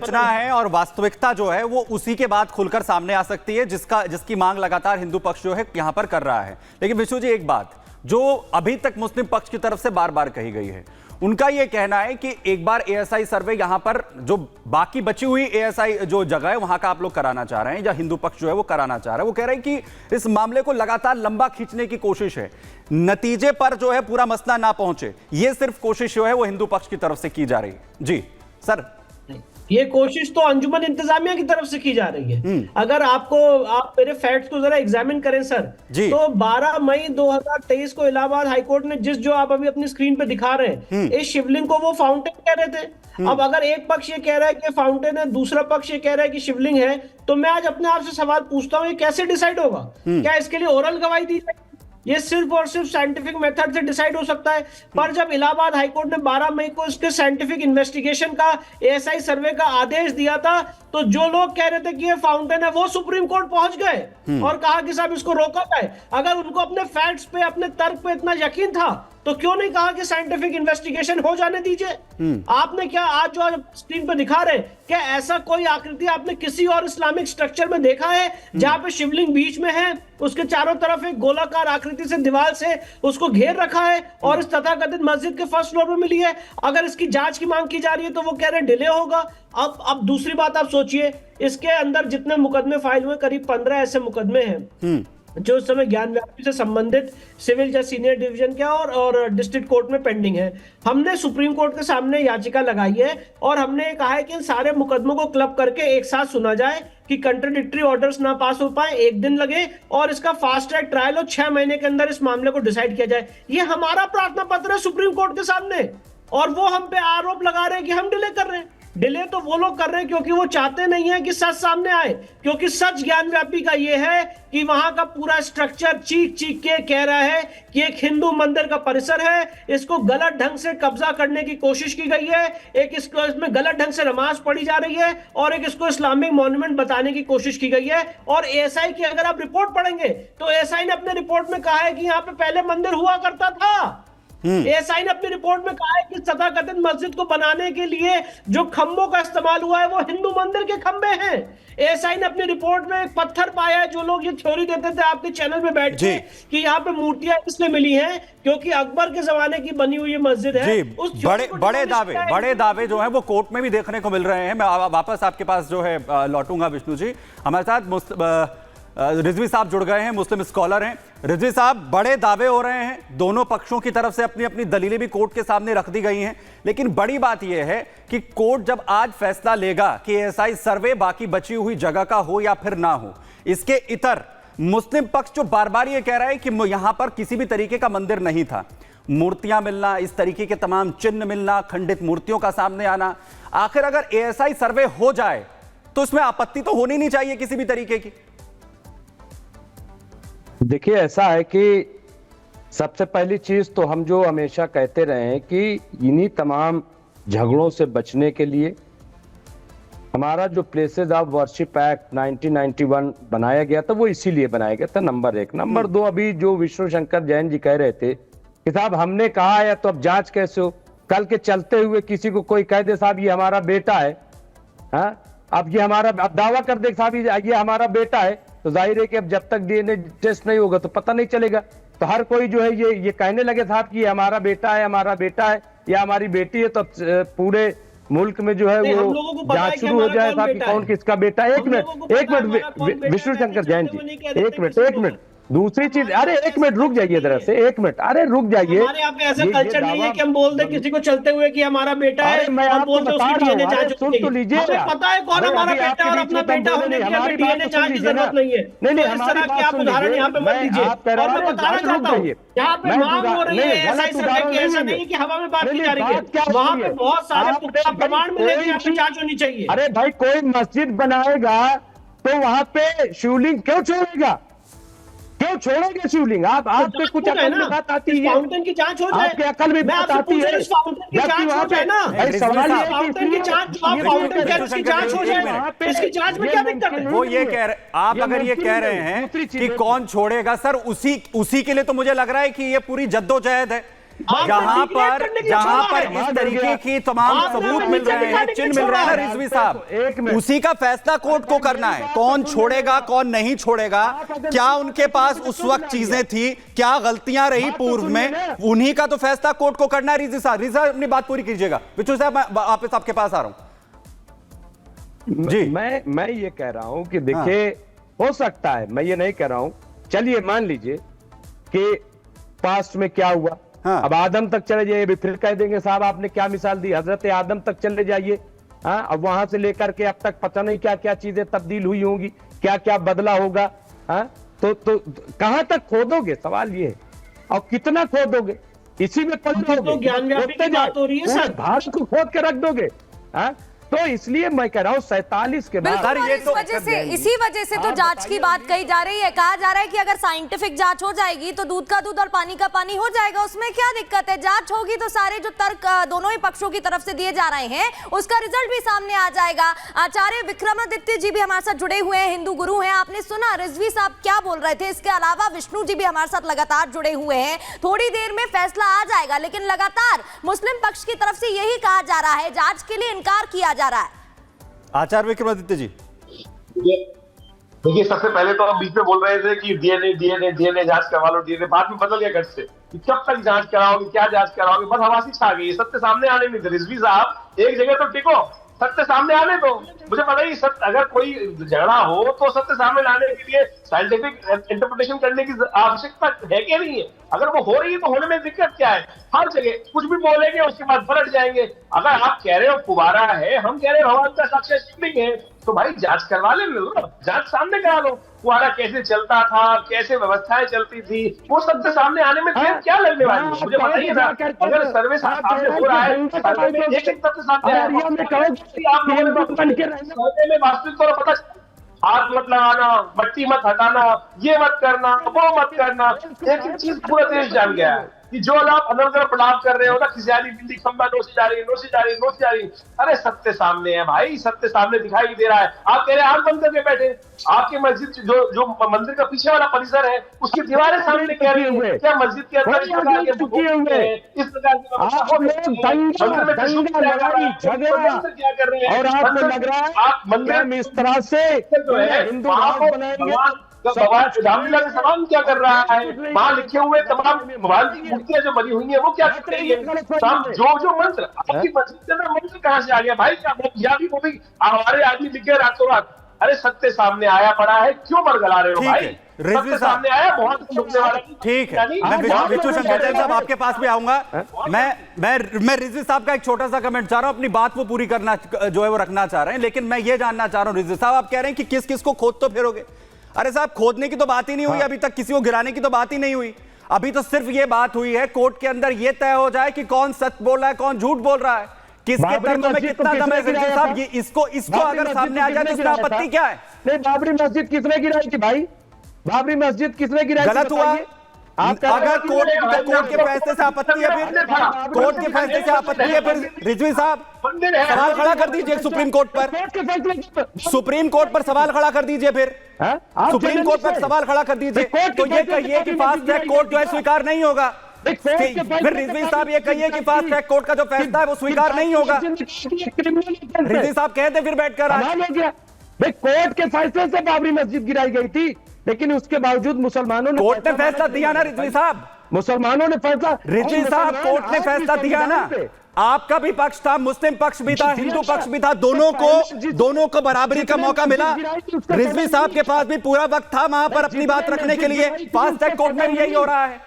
रचना है और वास्तविकता जो है वो उसी के बाद खुलकर सामने आ सकती है, जिसकी मांग लगातार हिंदू पक्ष जो है यहां पर कर रहा है। लेकिन विष्णु जी, एक बात जो अभी तक मुस्लिम पक्ष की तरफ से बार बार कही गई है, उनका यह कहना है कि एक बार एएसआई सर्वे यहां पर जो बाकी बची हुई एएसआई जो जगह है वहां का आप लोग कराना चाह रहे हैं, या हिंदू पक्ष जो है वो कराना चाह रहा है। वो कह रहे हैं कि इस मामले को लगातार लंबा खींचने की कोशिश है, नतीजे पर जो है पूरा मसला ना पहुंचे, ये सिर्फ कोशिश जो है वो हिंदू पक्ष की तरफ से की जा रही है। जी सर, ये कोशिश तो अंजुमन इंतजामिया की तरफ से की जा रही है। अगर आप मेरे फैक्ट्स को जरा एग्जामिन करें सर, तो 12 मई 2023 को इलाहाबाद हाईकोर्ट ने जो आप अभी अपनी स्क्रीन पे दिखा रहे हैं, इस शिवलिंग को वो फाउंटेन कह रहे थे। अब अगर एक पक्ष ये कह रहा है कि फाउंटेन है, दूसरा पक्ष ये कह रहा है कि शिवलिंग है, तो मैं आज अपने आप से सवाल पूछता हूँ, ये कैसे डिसाइड होगा? क्या इसके लिए ओरल गवाही दी जाएगी? ये सिर्फ और सिर्फ साइंटिफिक मेथड से डिसाइड हो सकता है। पर जब इलाहाबाद हाईकोर्ट ने 12 मई को इसके साइंटिफिक इन्वेस्टिगेशन का, एएसआई सर्वे का आदेश दिया था, तो जो लोग कह रहे थे कि ये फाउंटेन है, वो सुप्रीम कोर्ट पहुंच गए और कहा कि साहब इसको रोका जाए। अगर उनको अपने फैक्ट्स पे, अपने तर्क पे इतना यकीन था, तो क्यों नहीं कहा कि साइंटिफिक इन्वेस्टिगेशन हो जाने दीजिए? आपने क्या आज जो स्क्रीन पे दिखा रहे, क्या ऐसा कोई आकृति आपने किसी और इस्लामिक स्ट्रक्चर में देखा है जहां पे शिवलिंग बीच में है, उसके चारों तरफ एक गोलाकार आकृति से दीवार से उसको घेर रखा है और इस तथाकथित मस्जिद के फर्स्ट फ्लोर में मिली है? अगर इसकी जांच की मांग की जा रही है तो वो कह रहे हैं डिले होगा। अब दूसरी बात आप सोचिए, इसके अंदर जितने मुकदमे फाइल हुए, करीब 15 ऐसे मुकदमे हैं जो उस समय ज्ञान व्यापी से संबंधित सिविल जज सीनियर डिवीजन के और डिस्ट्रिक्ट कोर्ट में पेंडिंग है। हमने सुप्रीम कोर्ट के सामने याचिका लगाई है और हमने कहा है कि इन सारे मुकदमों को क्लब करके एक साथ सुना जाए कि कंट्राडिक्टरी ऑर्डर्स ना पास हो पाए, 1 दिन लगे और इसका फास्ट ट्रैक ट्रायल हो, 6 महीने के अंदर इस मामले को डिसाइड किया जाए। ये हमारा प्रार्थना पत्र है सुप्रीम कोर्ट के सामने, और वो हम पे आरोप लगा रहे हैं कि हम डिले कर रहे हैं। डिले तो वो लोग कर रहे हैं क्योंकि वो चाहते नहीं है कि सच सामने आए, क्योंकि सच ज्ञान व्यापी का ये है कि वहां का पूरा स्ट्रक्चर चीख चीख के कह रहा है कि एक हिंदू मंदिर का परिसर है, इसको गलत ढंग से कब्जा करने की कोशिश की गई है, एक इसको इसमें गलत ढंग से नमाज पढ़ी जा रही है और एक इसको इस्लामिक मॉन्यूमेंट बताने की कोशिश की गई है। और एएसआई की अगर आप रिपोर्ट पढ़ेंगे तो एएसआई ने अपने रिपोर्ट में कहा है कि यहाँ पे पहले मंदिर हुआ करता था। एएसआई ने अपनी रिपोर्ट में कहा है कि तथाकथित मस्जिद को बनाने के लिए जो खंभों का इस्तेमाल हुआ है वो हिंदू मंदिर के खंभे हैं। एएसआई ने अपनी रिपोर्ट में एक पत्थर पाया है। जो लोग ये थ्योरी देते थे आपके चैनल पे बैठ के कि यहाँ पे मूर्तियां इसलिए मिली हैं क्योंकि अकबर के जमाने की बनी हुई मस्जिद है, उस बड़े दावे जो है वो कोर्ट में भी देखने को मिल रहे हैं। मैं वापस आपके पास जो है लौटूंगा विष्णु जी। हमारे साथ रिजवी साहब जुड़ गए हैं, मुस्लिम स्कॉलर हैं। रिजवी साहब, बड़े दावे हो रहे हैं, दोनों पक्षों की तरफ से अपनी अपनी दलीलें भी कोर्ट के सामने रख दी गई हैं, लेकिन बड़ी बात यह है कि कोर्ट जब आज फैसला लेगा कि एएसआई सर्वे बाकी बची हुई जगह का हो या फिर ना हो, इसके इतर मुस्लिम पक्ष जो बार बार ये कह रहा है कि यहां पर किसी भी तरीके का मंदिर नहीं था, मूर्तियां मिलना, इस तरीके के तमाम चिन्ह मिलना, खंडित मूर्तियों का सामने आना, आखिर अगर एएसआई सर्वे हो जाए तो इसमें आपत्ति तो होनी नहीं चाहिए किसी भी तरीके की। देखिए, ऐसा है कि सबसे पहली चीज तो हम जो हमेशा कहते रहे हैं कि इन्हीं तमाम झगड़ों से बचने के लिए हमारा जो प्लेसेस ऑफ वर्शिप एक्ट 1991 बनाया गया था वो इसीलिए बनाया गया था, नंबर 1। नंबर 2, अभी जो विष्णु शंकर जैन जी कह रहे थे कि साहब हमने कहा है तो अब जांच कैसे हो? कल के चलते हुए किसी को कोई कह दे साहब ये हमारा बेटा है, हाँ, अब ये हमारा, अब दावा कर दे साहब ये हमारा बेटा है, तो जाहिर है कि अब जब तक डीएनए टेस्ट नहीं होगा तो पता नहीं चलेगा। तो हर कोई जो है ये कहने लगे साहब कि ये हमारा बेटा है, हमारा बेटा है या हमारी बेटी है, तो पूरे मुल्क में जो है वो जांच शुरू हो जाए साहब कि कौन किसका बेटा है। एक मिनट विष्णु शंकर जैन जी, एक मिनट दूसरी चीज, अरे 1 मिनट रुक जाइए जरा से, 1 मिनट, अरे रुक जाइए। हमारे यहाँ पे ऐसा कल्चर नहीं है कि हम बोल दें किसी को चलते हुए कि हमारा बेटा है, मैं और बोलते उसकी डीएनए जांच सुन तो लीजिए, हमें पता है कौन हमारा बेटा है और अपना बेटा होने की हमें डीएनए जांच की जरूरत नहीं है। नहीं, इस तरह के आप उदाहरण यहाँ पे मत दीजिए। और मैं बताना चाहता हूँ, यहाँ पे मांग हो रही है एएसआई सर्वे की, ऐसा नहीं है कि हवा में बात की जा रही है, वहाँ पे बहुत सारे पुख्ता प्रमाण मिलेंगे, यहाँ पे जांच होनी चाहिए। अरे भाई, कोई मस्जिद बनाएगा तो वहाँ पे शिवलिंग क्यों छोड़ेगा? क्यों छोड़ोगे शिवलिंग? आप पे कुछ अकल में बात आती है? फाउंटेन की जांच हो जाए, आपके अकल में बात आती है? फाउंटेन की जांच हो जाए ना, सवाल ये फाउंटेन की जांच, फाउंटेन की जांच हो जाए, इसकी जांच में क्या दिक्कत है? वो ये कह रहे, आप अगर ये कह रहे हैं कि कौन छोड़ेगा, सर उसी के लिए तो मुझे लग रहा है कि ये पूरी जद्दोजहद है जहां पर इस तरीके की तमाम सबूत मिल रहे हैं, चिन्ह मिल रहे हैं ना रिजवी साहब, उसी का फैसला कोर्ट को करना है। कौन छोड़ेगा कौन नहीं छोड़ेगा, क्या उनके पास उस वक्त चीजें थी, क्या गलतियां रही पूर्व में, उन्हीं का तो फैसला कोर्ट को करना है। रिजवी साहब अपनी बात पूरी कीजिएगा। बिच्छू साहब मैं वापस आपके पास आ रहा हूं जी। मैं ये कह रहा हूं कि देखिए, हो सकता है, मैं ये नहीं कह रहा हूं, चलिए मान लीजिए कि पास्ट में क्या हुआ, अब आदम तक चले जाइए, अभी फिर कह देंगे साहब आपने क्या मिसाल दी, हजरत आदम तक चले जाइए, अब वहां से लेकर के अब तक पता नहीं क्या क्या चीजें तब्दील हुई होंगी, क्या क्या बदला होगा, तो कहां तक खोदोगे, सवाल ये है, और कितना खोदोगे, इसी में पल तो ज्ञान व्यापी की बात हो रही है सर, भारत को खोद के रख दोगे। तो इसलिए मैं कह रहा हूं 47 के बाद इसी वजह से तो जांच की बात कही जा रही है। कहा जा रहा है कि अगर साइंटिफिक जांच हो जाएगी तो दूध का दूध और पानी का पानी हो जाएगा, उसमें क्या दिक्कत है। जांच होगी तो सारे जो तर्क दोनों ही पक्षों की तरफ से दिए जा रहे हैं उसका रिजल्ट भी सामने आ जाएगा। आचार्य विक्रमादित्य जी भी हमारे साथ जुड़े हुए हैं, हिंदू गुरु हैं। आपने सुना रिजवी साहब क्या बोल रहे थे। इसके अलावा विष्णु जी भी हमारे साथ लगातार जुड़े हुए हैं। थोड़ी देर में फैसला आ जाएगा, लेकिन लगातार मुस्लिम पक्ष की तरफ से यही कहा जा रहा है, जांच के लिए इनकार किया जा रहा है। आचार्य विक्रमादित्य जी देखिए, सबसे पहले तो हम बीच में बोल रहे थे कि डीएनए जांच करवा लो, डीएनए, बाद में बदल गया घर से कि कब तक जांच कराओगे, क्या जांच कराओगे, बस हवासी छा गई, सत्य सामने आने नहीं दे। रिजवी साहब एक जगह तो टिको, सत्य सामने आने दो। मुझे पता ही सत्य, अगर कोई झगड़ा हो तो सत्य सामने लाने के लिए साइंटिफिक इंटरप्रिटेशन करने की आवश्यकता है कि नहीं है। अगर वो हो रही है तो होने में दिक्कत क्या है। हर जगह कुछ भी बोलेंगे उसके बाद पलट जाएंगे। अगर आप कह रहे हो फुबारा है, हम कह रहे हो भगवान का साक्षात शिवलिंग है, तो भाई जांच करवा ले लो, जांच सामने करा लो। फुहारा कैसे चलता था, कैसे व्यवस्थाएं चलती थी, वो सबसे सामने आने में क्या लगने वाली है। मुझे पता ही था अगर सर्वे सामने हो रहा है, सर्वे में एक सबसे सामने आया, सर्वे में वास्तविक तौर पर पता, हाथ मत लगाना, मट्टी मत हटाना, ये मत करना, वो मत करना, एक एक चीज पूरा देश जान गया है कि जो आप अनर्गल प्रलाप कर रहे हो ना, खिसियाली बिल्ली खंबा नोसी जा रही, नोसी जा रही, नोसी जा रही। अरे सत्य सामने है भाई, सत्य सामने दिखाई दे रहा है। आप कह रहे हैं आंख बंद करके बैठे, आपकी मस्जिद जो मंदिर का पीछे वाला परिसर है उसकी दीवारें सामने कह रही है, क्या मस्जिद के अंदर इस प्रकार के क्या कर रहे हैं, और आपको लग रहा है आप मंदिर में इस तरह से हिंदू रामलीला का सवाल क्या कर रहा है। वहां लिखे हुए तमाम भगवान की मूर्तियां जो बनी हुई है वो क्या कर रही है। जो मंत्र आपकी मस्जिद के अंदर मंत्र कहां से आ गया भाई, क्या वो भी हमारे आदमी लिखे रातों रात। अरे सत्य सामने आया पड़ा है, क्यों बरगला रहे हो भाई। सत्य सामने आया, बहुत ठीक है। मैं विष्णु शंकर साहब आपके पास भी आऊंगा। मैं रिजवी साहब का एक छोटा सा कमेंट चाह रहा हूं, अपनी बात वो पूरी करना जो है वो रखना चाह रहे हैं, लेकिन मैं ये जानना चाह रहा हूं रिजवी साहब, आप कह रहे हैं कि किस किस को खोद तो फिरोगे। अरे साहब, खोदने की तो बात ही नहीं हुई अभी तक, किसी को गिराने की तो बात ही नहीं हुई। अभी तो सिर्फ ये बात हुई है कोर्ट के अंदर ये तय हो जाए कि कौन सच बोल रहा है कौन झूठ बोल रहा है, किसके तर्कों में कितना दम है। साहब ये इसको अगर सामने आ जाए तो इसमें आपत्ति क्या है। नहीं, बाबरी मस्जिद किसने गिराई थी भाई, बाबरी मस्जिद किसने गिराई? गलत हुआ। अगर कोर्ट के फैसले से आपत्ति है, फिर कोर्ट के फैसले से आपत्ति है, फिर रिजवी साहब सवाल खड़ा कर दीजिए सुप्रीम कोर्ट पर। सुप्रीम कोर्ट पर सवाल खड़ा कर दीजिए, फिर सुप्रीम कोर्ट पर सवाल खड़ा कर दीजिए। तो ये कहिए कि फास्ट ट्रैक कोर्ट जो है स्वीकार नहीं होगा। फिर रिजवी साहब ये कहिए कि फास्ट ट्रैक कोर्ट का जो फैसला है वो स्वीकार नहीं होगा। रिजवी साहब कहते फिर बैठकर कोर्ट के फैसले से बाबरी मस्जिद गिराई गई थी, लेकिन उसके बावजूद मुसलमानों ने कोर्ट ने फैसला दिया ना रिजवी साहब, मुसलमानों ने फैसला, रिजवी साहब कोर्ट ने फैसला दिया ना। आपका भी पक्ष था, मुस्लिम पक्ष भी था, हिंदू पक्ष भी था, दोनों को बराबरी का मौका मिला। रिजवी साहब के पास भी पूरा वक्त था वहां पर अपनी बात रखने के लिए। फास्ट ट्रैक कोर्ट में भी यही हो रहा है।